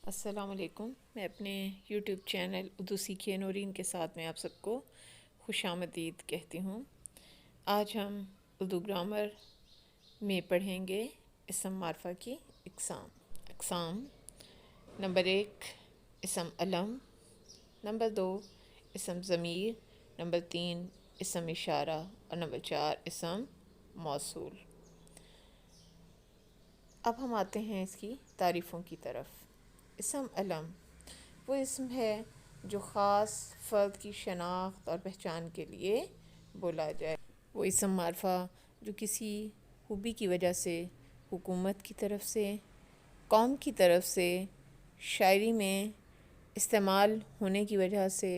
السلام علیکم۔ میں اپنے یوٹیوب چینل اردو سیکھیے نورین کے ساتھ میں آپ سب کو خوش آمدید کہتی ہوں۔ آج ہم اردو گرامر میں پڑھیں گے اسم معرفہ کی اقسام۔ نمبر 1 اسم علم، نمبر 2 اسم ضمیر، نمبر 3 اسم اشارہ اور نمبر 4 اسم موصول۔ اب ہم آتے ہیں اس کی تعریفوں کی طرف۔ اسم علم وہ اسم ہے جو خاص فرد کی شناخت اور پہچان کے لیے بولا جائے۔ وہ اسم معرفہ جو کسی خوبی کی وجہ سے، حکومت کی طرف سے، قوم کی طرف سے، شاعری میں استعمال ہونے کی وجہ سے،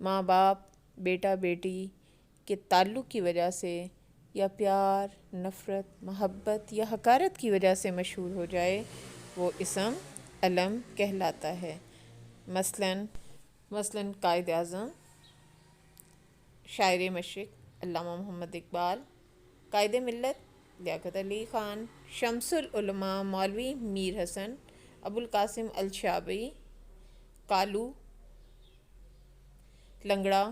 ماں باپ بیٹا بیٹی کے تعلق کی وجہ سے، یا پیار، نفرت، محبت یا حقارت کی وجہ سے مشہور ہو جائے، وہ اسم علم کہلاتا ہے۔ مثلاً قائد اعظم، شاعر مشرق علامہ محمد اقبال، قائد ملت لیاقت علی خان، شمس العلماء مولوی میر حسن، ابو القاسم الشابی، کالو، لنگڑا،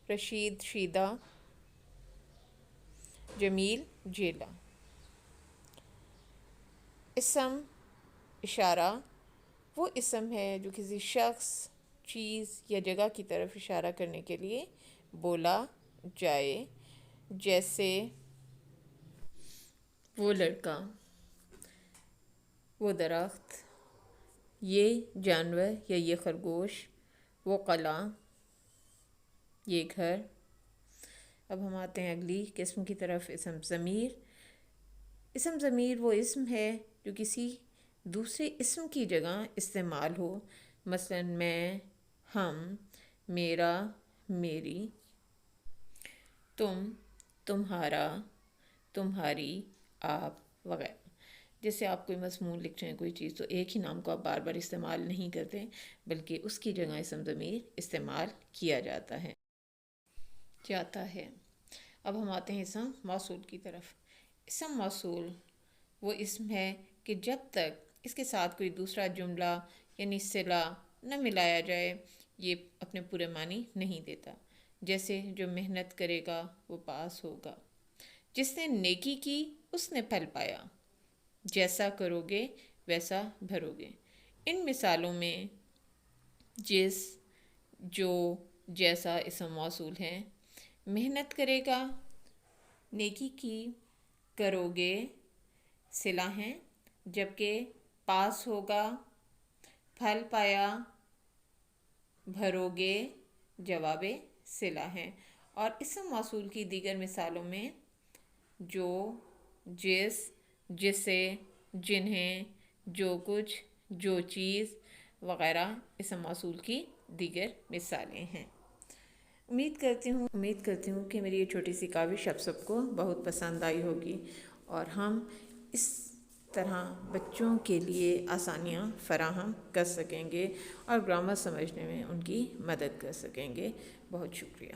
رشید شیدہ، جمیل جیلہ۔ اسم اشارہ وہ اسم ہے جو کسی شخص، چیز یا جگہ کی طرف اشارہ کرنے کے لیے بولا جائے، جیسے وہ لڑکا، وہ درخت، یہ جانور یا یہ خرگوش، وہ قلعہ، یہ گھر۔ اب ہم آتے ہیں اگلی قسم کی طرف، اسم ضمیر۔ اسم ضمیر وہ اسم ہے جو کسی دوسرے اسم کی جگہ استعمال ہو، مثلاً میں، ہم، میرا، میری، تم، تمہارا، تمہاری، آپ وغیرہ۔ جیسے آپ کوئی مضمون لکھ رہے ہیں کوئی چیز، تو ایک ہی نام کو آپ بار بار استعمال نہیں کرتے، بلکہ اس کی جگہ اسم ضمیر استعمال کیا جاتا ہے۔ اب ہم آتے ہیں اسم موصول کی طرف۔ اسم موصول وہ اسم ہے کہ جب تک اس کے ساتھ کوئی دوسرا جملہ یعنی صلہ نہ ملایا جائے، یہ اپنے پورے معنی نہیں دیتا۔ جیسے جو محنت کرے گا وہ پاس ہوگا، جس نے نیکی کی اس نے پھل پایا، جیسا کرو گے ویسا بھرو گے۔ ان مثالوں میں جس، جو، جیسا اسم موصول ہیں۔ محنت کرے گا، نیکی کی، کرو گے صلہ ہیں، جبکہ پاس ہوگا، پھل پایا، بھرو گے جواب صلہ ہیں۔ اور اسم موصول کی دیگر مثالوں میں جو، جس، جسے، جنہیں، جو کچھ، جو چیز وغیرہ اسم موصول کی دیگر مثالیں ہیں۔ امید کرتی ہوں کہ میری یہ چھوٹی سی کاوش آپ سب کو بہت پسند آئی ہوگی، اور ہم اس طرح بچوں کے لیے آسانیاں فراہم کر سکیں گے اور گرامر سمجھنے میں ان کی مدد کر سکیں گے۔ بہت شکریہ۔